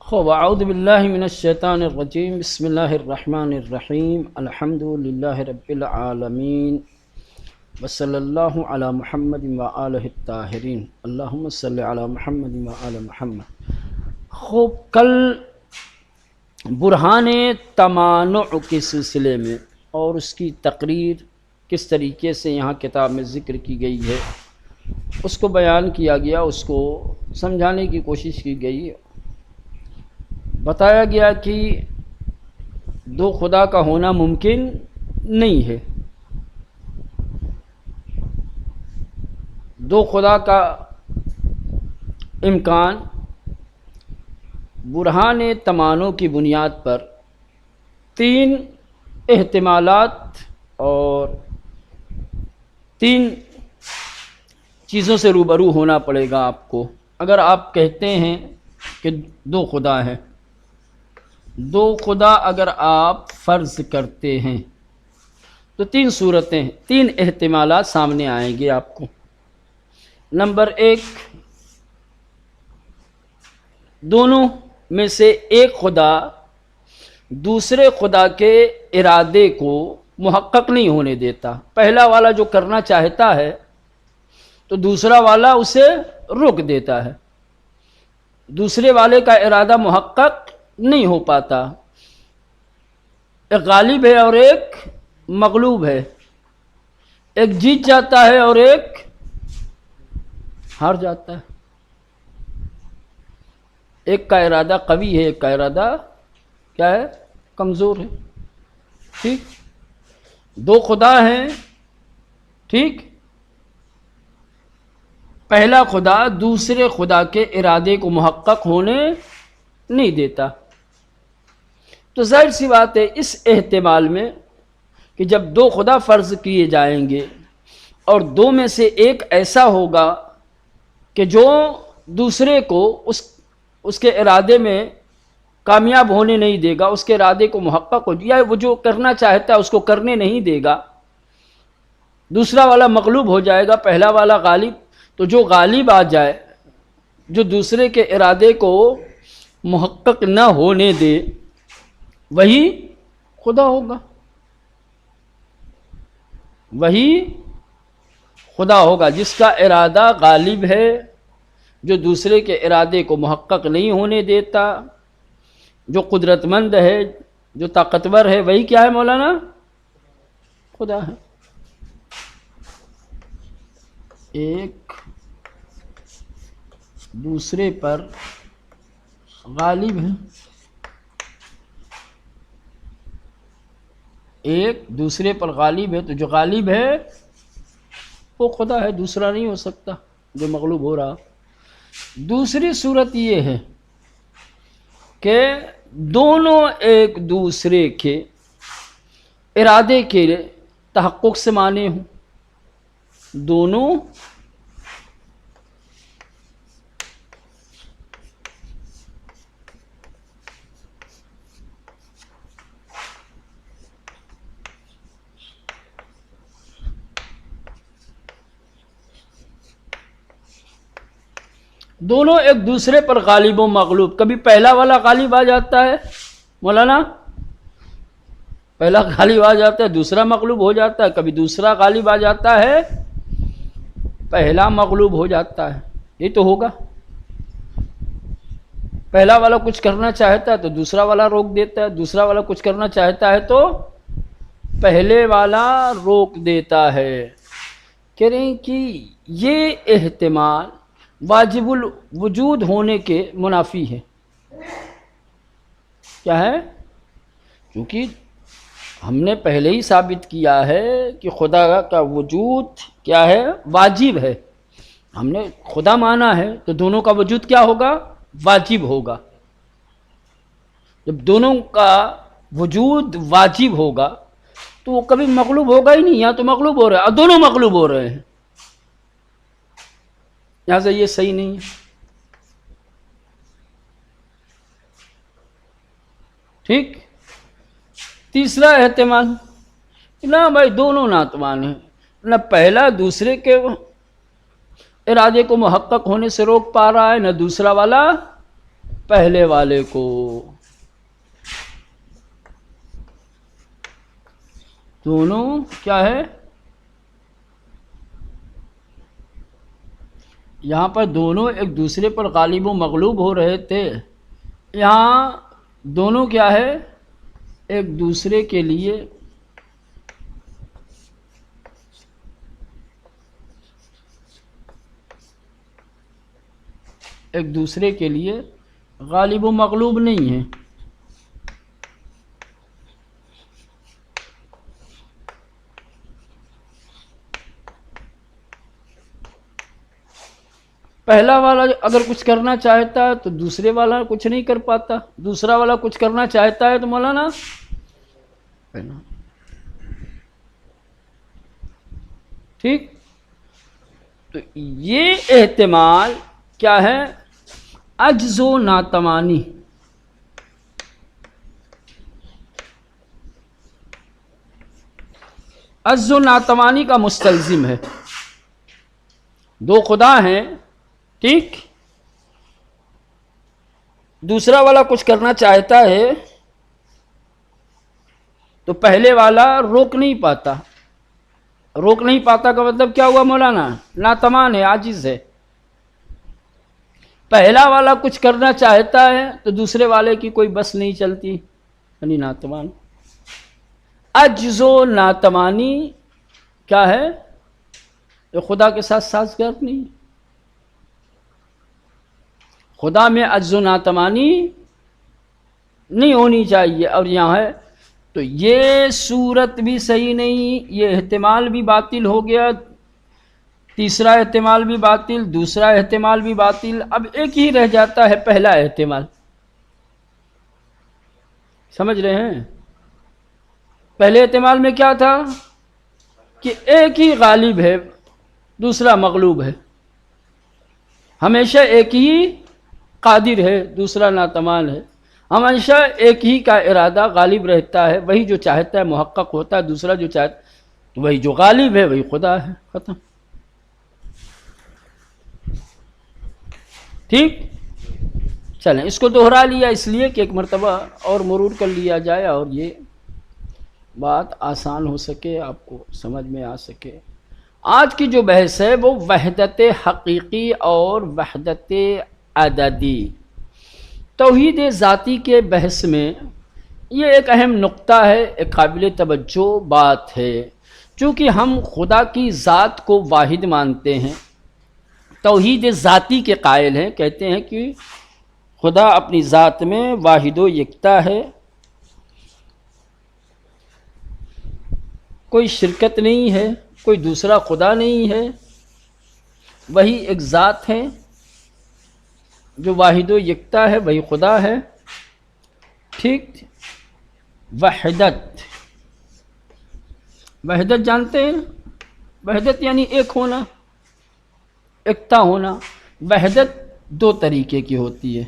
خب اعوذ باللہ من الشیطان الرجیم بسم اللہ الرحمن الرحیم الحمد للہ رب العالمین وصلی اللہ علی محمد وآلہ الطاہرین اللہم صلی علی محمد وآل محمد۔ خوب کل برہان تمانع کے سلسلے میں اور اس کی تقریر کس طریقے سے یہاں کتاب میں ذکر کی گئی ہے اس کو بیان کیا گیا، اس کو سمجھانے کی کوشش کی گئی۔ بتایا گیا کہ دو خدا کا ہونا ممکن نہیں ہے، دو خدا کا امکان برہان تمانع کی بنیاد پر تین احتمالات اور تین چیزوں سے روبرو ہونا پڑے گا آپ کو۔ اگر آپ کہتے ہیں کہ دو خدا ہیں، دو خدا اگر آپ فرض کرتے ہیں تو تین صورتیں، تین احتمالات سامنے آئیں گے آپ کو۔ نمبر ایک، دونوں میں سے ایک خدا دوسرے خدا کے ارادے کو محقق نہیں ہونے دیتا۔ پہلا والا جو کرنا چاہتا ہے تو دوسرا والا اسے روک دیتا ہے، دوسرے والے کا ارادہ محقق نہیں ہو پاتا۔ ایک غالب ہے اور ایک مغلوب ہے، ایک جیت جاتا ہے اور ایک ہار جاتا ہے، ایک کا ارادہ قوی ہے، ایک کا ارادہ کیا ہے؟ کمزور ہے۔ ٹھیک، دو خدا ہیں، ٹھیک، پہلا خدا دوسرے خدا کے ارادے کو محقق ہونے نہیں دیتا۔ تو ظاہر سی بات ہے اس احتمال میں کہ جب دو خدا فرض کیے جائیں گے اور دو میں سے ایک ایسا ہوگا کہ جو دوسرے کو اس کے ارادے میں کامیاب ہونے نہیں دے گا، اس کے ارادے کو محقق ہو یا وہ جو کرنا چاہتا ہے اس کو کرنے نہیں دے گا، دوسرا والا مغلوب ہو جائے گا، پہلا والا غالب۔ تو جو غالب آ جائے، جو دوسرے کے ارادے کو محقق نہ ہونے دے، وہی خدا ہوگا، وہی خدا ہوگا جس کا ارادہ غالب ہے، جو دوسرے کے ارادے کو محقق نہیں ہونے دیتا، جو قدرت مند ہے، جو طاقتور ہے، وہی کیا ہے مولانا؟ خدا ہے۔ ایک دوسرے پر غالب ہے، ایک دوسرے پر غالب ہے، تو جو غالب ہے وہ خدا ہے، دوسرا نہیں ہو سکتا جو مغلوب ہو رہا۔ دوسری صورت یہ ہے کہ دونوں ایک دوسرے کے ارادے کے تحقق سے مانے ہوں، دونوں ایک دوسرے پر غالب و مغلوب۔ کبھی پہلا والا غالب آ جاتا ہے مولانا، پہلا غالب آ جاتا ہے، دوسرا مغلوب ہو جاتا ہے، کبھی دوسرا غالب آ جاتا ہے، پہلا مغلوب ہو جاتا ہے۔ یہ تو ہوگا، پہلا والا کچھ کرنا چاہتا ہے تو دوسرا والا روک دیتا ہے، دوسرا والا کچھ کرنا چاہتا ہے تو پہلے والا روک دیتا ہے۔ کہہ رہے ہیں کہ یہ احتمال واجب الوجود ہونے کے منافی ہے۔ کیا ہے؟ کیونکہ ہم نے پہلے ہی ثابت کیا ہے کہ خدا کا وجود کیا ہے؟ واجب ہے۔ ہم نے خدا مانا ہے تو دونوں کا وجود کیا ہوگا؟ واجب ہوگا۔ جب دونوں کا وجود واجب ہوگا تو وہ کبھی مغلوب ہوگا ہی نہیں، یہاں تو مغلوب ہو رہا ہے اور دونوں مغلوب ہو رہے ہیں، لہٰذا یہ صحیح نہیں ہے۔ ٹھیک، تیسرا احتمال، نہ بھائی دونوں ناتوان ہیں، نہ پہلا دوسرے کے ارادے کو محقق ہونے سے روک پا رہا ہے، نہ دوسرا والا پہلے والے کو. دونوں کیا ہے؟ یہاں پر دونوں ایک دوسرے پر غالب و مغلوب ہو رہے تھے. یہاں دونوں کیا ہے؟ ایک دوسرے کے لیے غالب و مغلوب نہیں ہیں. پہلا والا اگر کچھ کرنا چاہتا ہے تو دوسرے والا کچھ نہیں کر پاتا، دوسرا والا کچھ کرنا چاہتا ہے تو مولانا ٹھیک. تو یہ احتمال کیا ہے؟ عجز و ناتوانی. عجز و ناتوانی کا مستلزم ہے. دو خدا ہیں، ٹھیک، دوسرا والا کچھ کرنا چاہتا ہے تو پہلے والا روک نہیں پاتا. روک نہیں پاتا کا مطلب کیا ہوا مولانا؟ ناتوان ہے، عاجز ہے. پہلا والا کچھ کرنا چاہتا ہے تو دوسرے والے کی کوئی بس نہیں چلتی، یعنی ناتوان. عجز و ناتوانی کیا ہے؟ یہ خدا کے ساتھ سازگار نہیں. خدا میں عجز و ناتوانی نہیں ہونی چاہیے، اور یہاں ہے. تو یہ صورت بھی صحیح نہیں، یہ احتمال بھی باطل ہو گیا، تیسرا احتمال بھی باطل، دوسرا احتمال بھی باطل. اب ایک ہی رہ جاتا ہے پہلا احتمال. سمجھ رہے ہیں؟ پہلے احتمال میں کیا تھا کہ ایک ہی غالب ہے، دوسرا مغلوب ہے. ہمیشہ ایک ہی قادر ہے، دوسرا ناتوان ہے. ہمیشہ ایک ہی کا ارادہ غالب رہتا ہے، وہی جو چاہتا ہے محقق ہوتا ہے، دوسرا جو چاہتا ہے وہی جو غالب ہے وہی خدا ہے. ختم. ٹھیک، چلیں اس کو دوہرا لیا اس لیے کہ ایک مرتبہ اور مرور کر لیا جائے اور یہ بات آسان ہو سکے، آپ کو سمجھ میں آ سکے. آج کی جو بحث ہے وہ وحدت حقیقی اور وحدت عددی. توحید ذاتی کے بحث میں یہ ایک اہم نقطہ ہے، ایک قابل توجہ بات ہے. چونکہ ہم خدا کی ذات کو واحد مانتے ہیں، توحید ذاتی کے قائل ہیں، کہتے ہیں کہ خدا اپنی ذات میں واحد و یکتا ہے، کوئی شرکت نہیں ہے، کوئی دوسرا خدا نہیں ہے، وہی ایک ذات ہے جو واحد و یکتا ہے، وہی خدا ہے. ٹھیک. وحدت، وحدت جانتے ہیں؟ وحدت یعنی ایک ہونا، ایکتا ہونا. وحدت دو طریقے کی ہوتی ہے.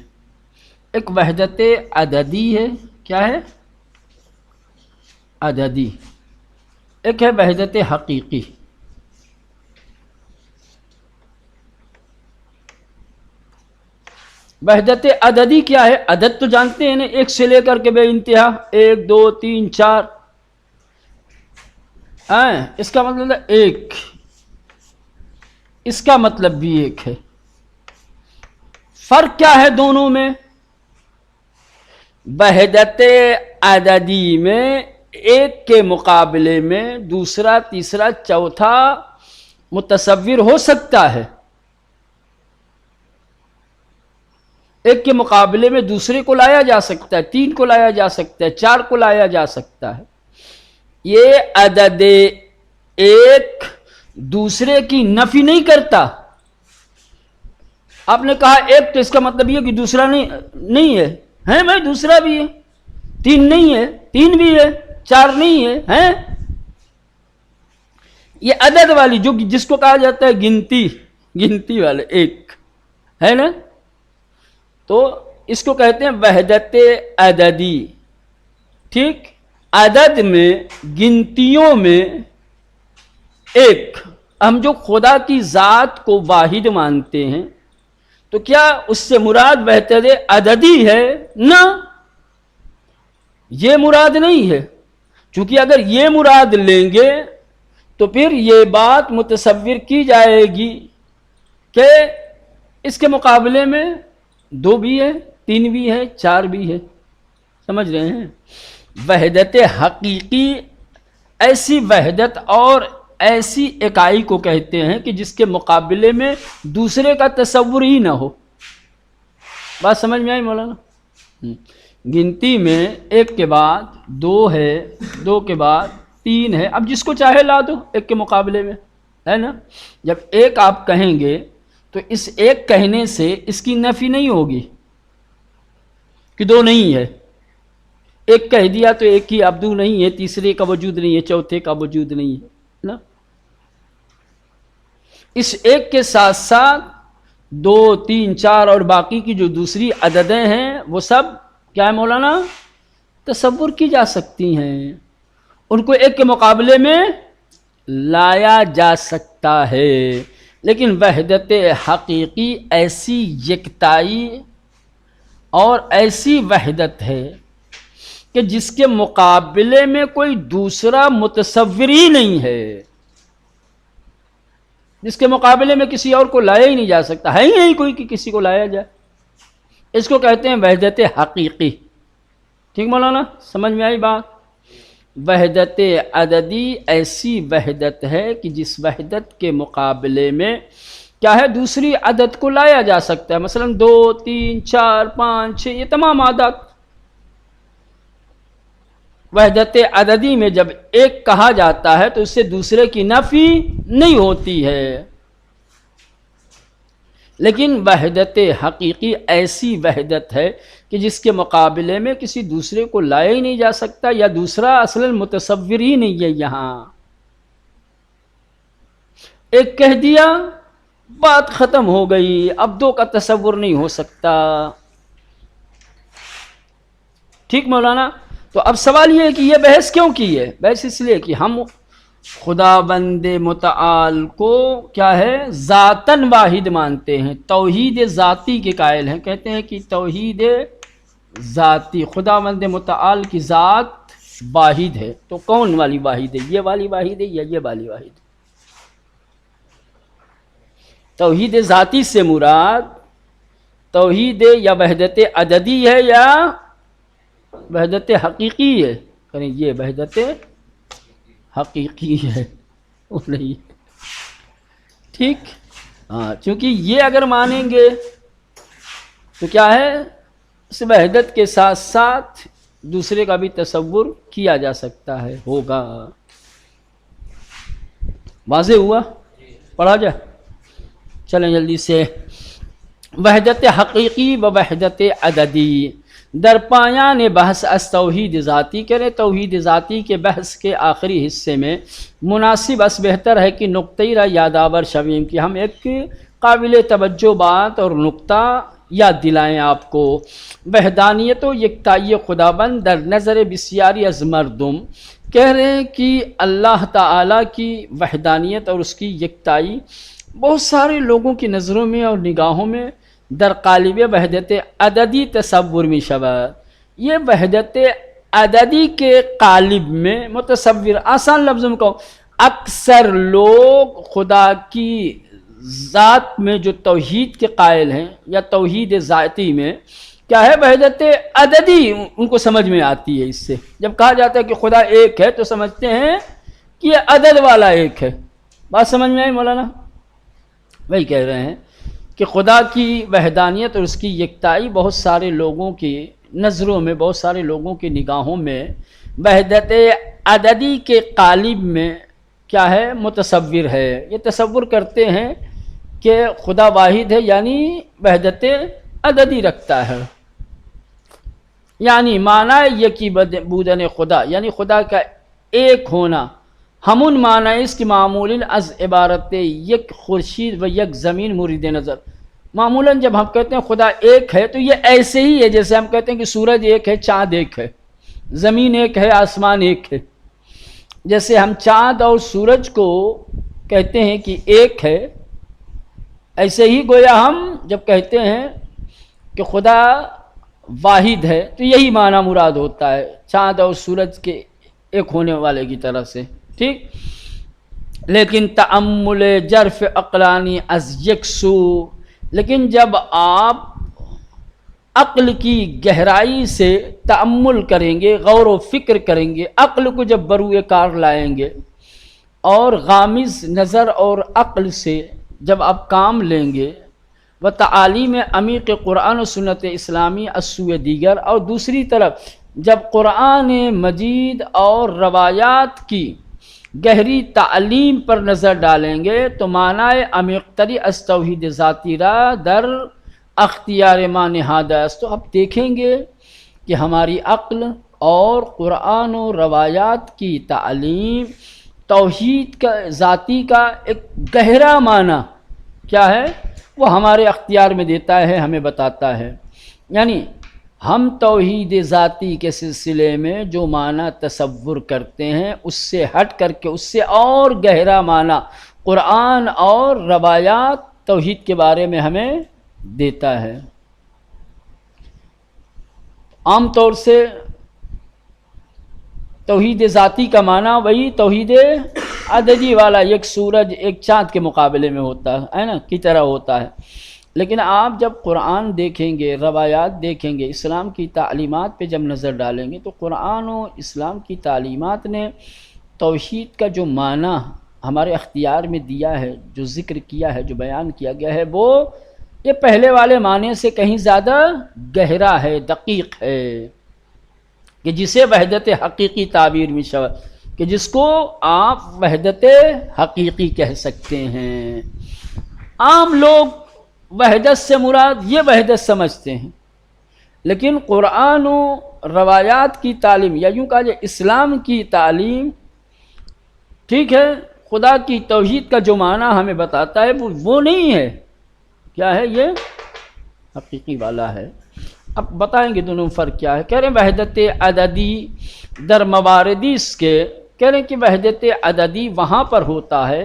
ایک وحدت عددی ہے. کیا ہے؟ عددی. ایک ہے وحدت حقیقی. وحدت عددی کیا ہے؟ عدد تو جانتے ہیں نا، ایک سے لے کر کے بے انتہا، 1 2 3 4. اس کا مطلب ہے ایک، اس کا مطلب بھی ایک ہے. فرق کیا ہے دونوں میں؟ وحدت عددی میں ایک کے مقابلے میں دوسرا تیسرا چوتھا متصور ہو سکتا ہے. ایک کے مقابلے میں دوسرے کو لایا جا سکتا ہے، 3 کو لایا جا سکتا ہے، 4 کو لایا جا سکتا ہے. یہ عدد ایک دوسرے کی نفی نہیں کرتا. آپ نے کہا ایک تو اس کا مطلب یہ کہ دوسرا نہیں ہے بھائی، دوسرا بھی ہے. 3 نہیں ہے، 3 بھی ہے، 4 نہیں ہے. یہ عدد والی جس کو کہا جاتا ہے گنتی والے ایک ہے نا، تو اس کو کہتے ہیں وحدت عددی. ٹھیک. عدد میں، گنتیوں میں ایک. ہم جو خدا کی ذات کو واحد مانتے ہیں تو کیا اس سے مراد وحدت عددی ہے؟ نہ، یہ مراد نہیں ہے، چونکہ اگر یہ مراد لیں گے تو پھر یہ بات متصور کی جائے گی کہ اس کے مقابلے میں 2 بھی ہے، 3 بھی ہے، 4 بھی ہے، سمجھ رہے ہیں؟ وحدت حقیقی ایسی وحدت اور ایسی اکائی کو کہتے ہیں کہ جس کے مقابلے میں دوسرے کا تصور ہی نہ ہو۔ بات سمجھ میں آئی مولانا؟ گنتی میں 1 کے بعد 2 ہے، 2 کے بعد 3 ہے، اب جس کو چاہے لا دو 1 کے مقابلے میں، ہے نا؟ جب 1 آپ کہیں گے تو اس 1 کہنے سے اس کی نفی نہیں ہوگی کہ 2 نہیں ہے۔ 1 کہہ دیا تو 1 ہی، اب 2 نہیں ہے، تیسرے کا وجود نہیں ہے، چوتھے کا وجود نہیں ہے نا؟ اس 1 کے ساتھ ساتھ 2، 3، 4 اور باقی کی جو دوسری عددیں ہیں وہ سب کیا ہے مولانا؟ تصور کی جا سکتی ہیں، ان کو 1 کے مقابلے میں لایا جا سکتا ہے، لیکن وحدت حقیقی ایسی یکتائی اور ایسی وحدت ہے کہ جس کے مقابلے میں کوئی دوسرا متصور ہی نہیں ہے، جس کے مقابلے میں کسی اور کو لایا ہی نہیں جا سکتا، ہے ہی نہیں کوئی کہ کسی کو لایا جائے، اس کو کہتے ہیں وحدت حقیقی۔ ٹھیک مولانا، سمجھ میں آئی بات؟ وحدت عددی ایسی وحدت ہے کہ جس وحدت کے مقابلے میں کیا ہے؟ دوسری عدد کو لایا جا سکتا ہے، مثلا 2، 3، 4، 5، 6، یہ تمام عدد۔ وحدت عددی میں جب 1 کہا جاتا ہے تو اس سے دوسرے کی نفی نہیں ہوتی ہے، لیکن وحدت حقیقی ایسی وحدت ہے کہ جس کے مقابلے میں کسی دوسرے کو لایا ہی نہیں جا سکتا، یا دوسرا اصلاً متصور ہی نہیں ہے۔ یہاں 1 کہہ دیا، بات ختم ہو گئی، اب 2 کا تصور نہیں ہو سکتا۔ ٹھیک مولانا؟ تو اب سوال یہ ہے کہ یہ بحث کیوں کی ہے؟ بحث اس لیے کہ ہم خداوند متعال کو کیا ہے؟ ذاتاً واحد مانتے ہیں، توحید ذاتی کے قائل ہیں، کہتے ہیں کہ توحید ذاتی، خداوند متعال کی ذات واحد ہے۔ تو کون والی واحد ہے؟ یہ والی واحد ہے یا یہ والی واحد ہے؟ توحید ذاتی سے مراد توحید یا وحدت عددی ہے یا وحدت حقیقی ہے؟ کریں یہ وحدت حقیقی ہے، وہ نہیں۔ ٹھیک، ہاں، چونکہ یہ اگر مانیں گے تو کیا ہے؟ اس وحدت کے ساتھ ساتھ دوسرے کا بھی تصور کیا جا سکتا ہے، ہوگا۔ واضح ہوا؟ پڑھا جائے؟ چلیں جلدی سے۔ وحدت حقیقی و وحدت عددی در پایان بحث از توحید ذاتی، کرے توحید ذاتی کے بحث کے آخری حصے میں مناسب اس بہتر ہے کہ نقطۂ را یادآور شویم، کہ ہم ایک قابل توجہ بات اور نقطہ یاد دلائیں آپ کو۔ وحدانیت و یکتائی خداوند در نظر بسیاری از مردم، کہہ رہے ہیں کہ اللہ تعالیٰ کی وحدانیت اور اس کی یکتائی بہت سارے لوگوں کی نظروں میں اور نگاہوں میں در قالب وحدت عددی تصور میں شود، یہ وحدت عددی کے قالب میں متصور، آسان لفظوں میں کہو، اکثر لوگ خدا کی ذات میں جو توحید کے قائل ہیں یا توحید ذاتی میں کیا ہے؟ وحدت عددی ان کو سمجھ میں آتی ہے۔ اس سے جب کہا جاتا ہے کہ خدا ایک ہے تو سمجھتے ہیں کہ یہ عدد والا ایک ہے۔ بات سمجھ میں آئی مولانا؟ وہی کہہ رہے ہیں کہ خدا کی وحدانیت اور اس کی یکتائی بہت سارے لوگوں کی نظروں میں، بہت سارے لوگوں کی نگاہوں میں وحدت عددی کے قالب میں کیا ہے؟ متصور ہے۔ یہ تصور کرتے ہیں کہ خدا واحد ہے، یعنی وحدت عددی رکھتا ہے، یعنی معنی یکی بودن خدا، یعنی خدا کا ایک ہونا، ہمون معنی اس کی معمولاً از عبارت یک خورشید و یک زمین مورد نظر۔ معمولاً جب ہم کہتے ہیں خدا ایک ہے تو یہ ایسے ہی ہے جیسے ہم کہتے ہیں کہ سورج ایک ہے، چاند ایک ہے، زمین ایک ہے، آسمان ایک ہے۔ جیسے ہم چاند اور سورج کو کہتے ہیں کہ ایک ہے، ایسے ہی گویا ہم جب کہتے ہیں کہ خدا واحد ہے تو یہی معنی مراد ہوتا ہے، چاند اور سورج کے ایک ہونے والے کی طرح سے، ٹھیک۔ لیکن تأمل جرف عقلانی از یکسو، لیکن جب آپ عقل کی گہرائی سے تأمل کریں گے، غور و فکر کریں گے، عقل کو جب بروئے کار لائیں گے اور غامض نظر اور عقل سے جب آپ کام لیں گے، و تعالیم عمیق قرآن و سنت اسلامی السوء دیگر، اور دوسری طرف جب قرآن مجید اور روایات کی گہری تعلیم پر نظر ڈالیں گے تو معنی عمیق تری از توحید ذاتی را در اختیار ما نہادہ است۔ تو آپ دیکھیں گے کہ ہماری عقل اور قرآن و روایات کی تعلیم توحید کا ذاتی کا ایک گہرا معنی کیا ہے وہ ہمارے اختیار میں دیتا ہے، ہمیں بتاتا ہے۔ یعنی ہم توحید ذاتی کے سلسلے میں جو معنی تصور کرتے ہیں اس سے ہٹ کر کے اس سے اور گہرا معنی قرآن اور روایات توحید کے بارے میں ہمیں دیتا ہے۔ عام طور سے توحید ذاتی کا معنی وہی توحید عددی والا، ایک سورج ایک چاند کے مقابلے میں ہوتا ہے نا، کی طرح ہوتا ہے۔ لیکن آپ جب قرآن دیکھیں گے، روایات دیکھیں گے، اسلام کی تعلیمات پہ جب نظر ڈالیں گے تو قرآن و اسلام کی تعلیمات نے توحید کا جو معنی ہمارے اختیار میں دیا ہے، جو ذکر کیا ہے، جو بیان کیا گیا ہے، وہ یہ پہلے والے معنی سے کہیں زیادہ گہرا ہے، دقیق ہے، کہ جسے وحدت حقیقی تعبیر میں شود، کہ جس کو آپ وحدت حقیقی کہہ سکتے ہیں۔ عام لوگ وحدت سے مراد یہ وحدت سمجھتے ہیں، لیکن قرآن و روایات کی تعلیم یا یوں کہا جائے اسلام کی تعلیم، ٹھیک ہے، خدا کی توحید کا جو معنی ہمیں بتاتا ہے وہ نہیں ہے، کیا ہے، یہ حقیقی والا ہے۔ اب بتائیں گے دونوں فرق کیا ہے۔ کہہ رہے ہیں وحدت عددی در مواردیس کے، کہہ رہے ہیں کہ وحدت عددی وہاں پر ہوتا ہے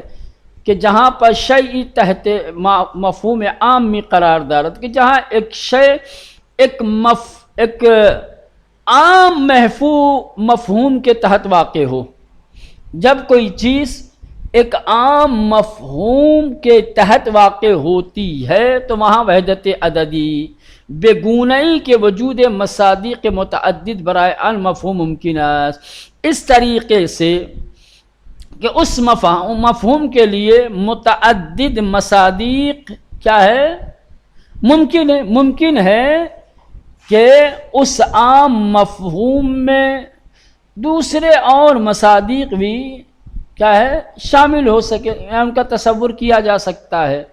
کہ جہاں پر شیء تحت مفہوم عام میں قرار دارت، کہ جہاں ایک شے ایک عام مفہوم کے تحت واقع ہو۔ جب کوئی چیز ایک عام مفہوم کے تحت واقع ہوتی ہے تو وہاں وحدت عددی بے گونئی کے وجود مصادیق متعدد برائے المفہوم ممکن ہے، اس طریقے سے کہ اس مفہوم کے لیے متعدد مصادیق کیا ہے، ممکن ہے کہ اس عام مفہوم میں دوسرے اور مصادیق بھی کیا ہے شامل ہو سکے، ان کا تصور کیا جا سکتا ہے،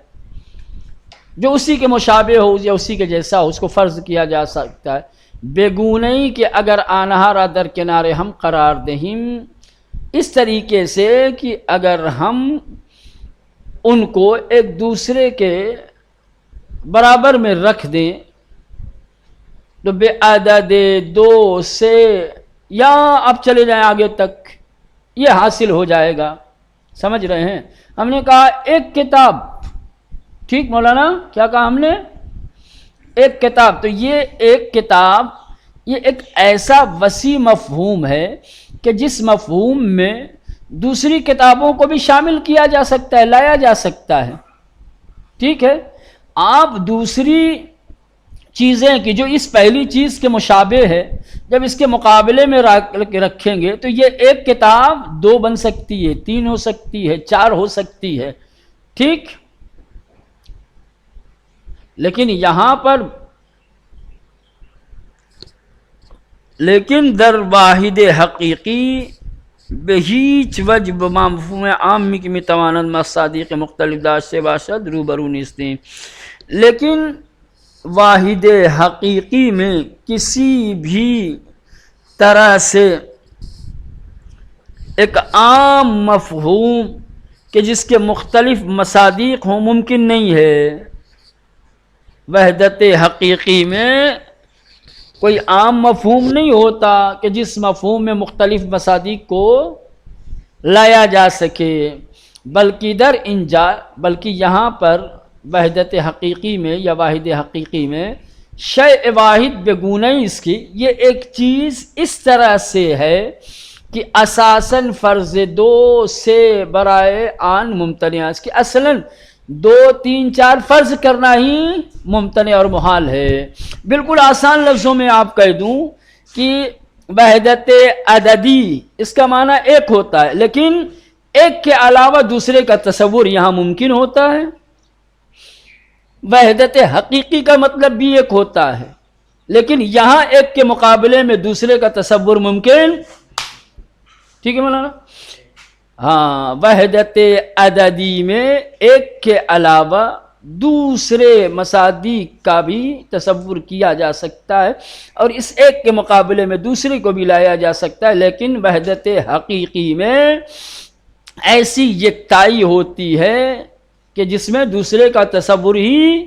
جو اسی کے مشابہ ہو یا اسی کے جیسا ہو، اس کو فرض کیا جا سکتا ہے۔ بے گونئی کہ اگر آنہارا در کنارے ہم قرار دہیم، اس طریقے سے کہ اگر ہم ان کو ایک دوسرے کے برابر میں رکھ دیں تو بے عدد دو سے یا اب چلے جائیں آگے تک یہ حاصل ہو جائے گا۔ سمجھ رہے ہیں؟ ہم نے کہا ایک کتاب، ٹھیک مولانا، کیا کہا ہم نے؟ ایک کتاب، تو یہ ایک کتاب یہ ایک ایسا وسیع مفہوم ہے کہ جس مفہوم میں دوسری کتابوں کو بھی شامل کیا جا سکتا ہے، لایا جا سکتا ہے، ٹھیک ہے۔ آپ دوسری چیزیں کی جو اس پہلی چیز کے مشابہ ہے جب اس کے مقابلے میں رکھیں گے تو یہ ایک کتاب دو بن سکتی ہے، تین ہو سکتی ہے، چار ہو سکتی ہے، ٹھیک۔ لیکن یہاں پر در واحد حقیقی بہیچ وجہ بمفہوم عام کی متوانند مصادیق مختلف داشت سے باشد روبرو نیستیں، لیکن واحد حقیقی میں کسی بھی طرح سے ایک عام مفہوم کہ جس کے مختلف مصادیق ہوں ممکن نہیں ہے۔ وحدت حقیقی میں کوئی عام مفہوم نہیں ہوتا کہ جس مفہوم میں مختلف مصادیق کو لایا جا سکے، بلکہ بلکہ یہاں پر وحدت حقیقی میں یا واحد حقیقی میں شیء واحد بگونہ اس کی، یہ ایک چیز اس طرح سے ہے کہ اساساً فرض دو سے برائے آن ممتنع، اس کی اصلاً 2 3 4 فرض کرنا ہی ممتنع اور محال ہے۔ بالکل آسان لفظوں میں آپ کہہ دوں کہ وحدت عددی اس کا معنی ایک ہوتا ہے، لیکن ایک کے علاوہ دوسرے کا تصور یہاں ممکن ہوتا ہے۔ وحدت حقیقی کا مطلب بھی ایک ہوتا ہے، لیکن یہاں ایک کے مقابلے میں دوسرے کا تصور ممکن، ٹھیک ہے مولانا؟ ہاں، وحدت عددی میں ایک کے علاوہ دوسرے مصادیق کا بھی تصور کیا جا سکتا ہے، اور اس ایک کے مقابلے میں دوسرے کو بھی لایا جا سکتا ہے، لیکن وحدت حقیقی میں ایسی یکتائی ہوتی ہے کہ جس میں دوسرے کا تصور ہی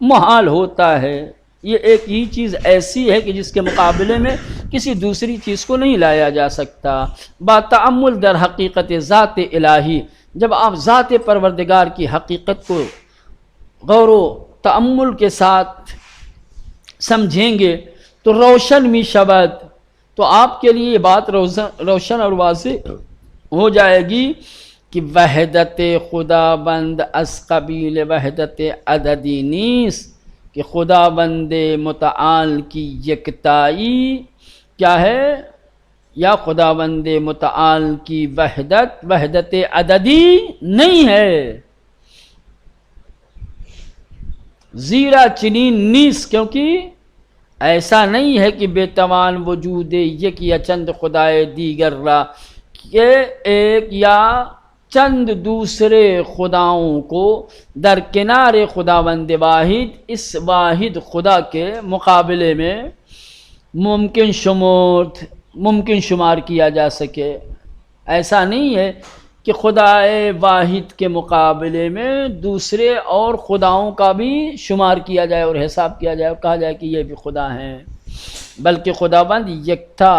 محال ہوتا ہے۔ یہ ایک ہی چیز ایسی ہے کہ جس کے مقابلے میں کسی دوسری چیز کو نہیں لایا جا سکتا۔ با تأمل در حقیقت ذات الہی، جب آپ ذات پروردگار کی حقیقت کو غور و تأمل کے ساتھ سمجھیں گے تو روشن می شود، تو آپ کے لیے یہ بات روشن اور واضح ہو جائے گی کہ وحدت خدا بند از قبیل وحدت عددی نیست، کہ خدا بند متعال کی یکتائی کیا ہے، یا خدا بند متعال کی وحدت وحدت عددی نہیں ہے۔ زیرا چنین نیست، کیونکہ ایسا نہیں ہے کہ بے توان وجود یک یا چند خدائے دیگر را، کہ ایک یا چند دوسرے خداؤں کو درکنار خداوند واحد، اس واحد خدا کے مقابلے میں ممکن شمار کیا جا سکے۔ ایسا نہیں ہے کہ خدا واحد کے مقابلے میں دوسرے اور خداؤں کا بھی شمار کیا جائے اور حساب کیا جائے اور کہا جائے کہ یہ بھی خدا ہیں، بلکہ خداوند یکتا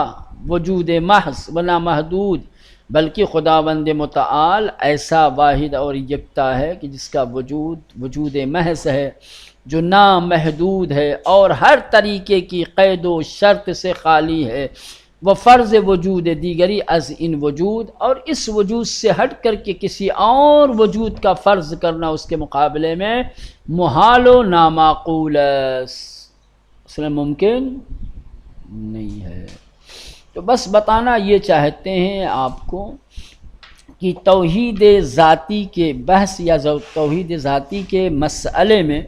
وجود محض و نامحدود، بلکہ خداوند متعال ایسا واحد اور یکتا ہے کہ جس کا وجود محض ہے، جو نامحدود ہے اور ہر طریقے کی قید و شرط سے خالی ہے، وہ فرض وجود دیگری از ان وجود، اور اس وجود سے ہٹ کر کے کسی اور وجود کا فرض کرنا اس کے مقابلے میں محال و نامعقول اصلا ممکن نہیں ہے۔ تو بس بتانا یہ چاہتے ہیں آپ کو کہ توحید ذاتی کے بحث یا توحید ذاتی کے مسئلے میں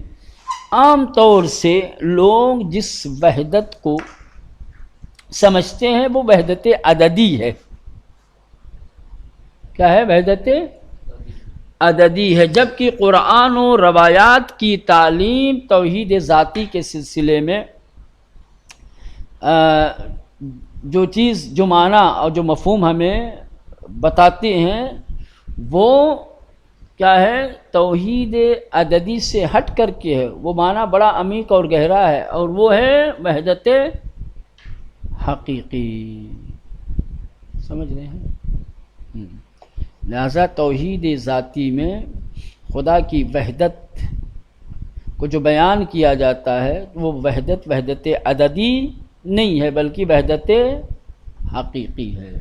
عام طور سے لوگ جس وحدت کو سمجھتے ہیں وہ وحدت عددی ہے۔ کیا ہے؟ وحدت عددی ہے، جبکہ قرآن و روایات کی تعلیم توحید ذاتی کے سلسلے میں جو معنی اور جو مفہوم ہمیں بتاتے ہیں وہ کیا ہے؟ توحید عددی سے ہٹ کر کے ہے، وہ معنی بڑا عمیق اور گہرا ہے، اور وہ ہے وحدت حقیقی۔ سمجھ رہے ہیں؟ لہذا توحید ذاتی میں خدا کی وحدت کو جو بیان کیا جاتا ہے وہ وحدت عددی نہیں ہے، بلکہ وحدت حقیقی ہے۔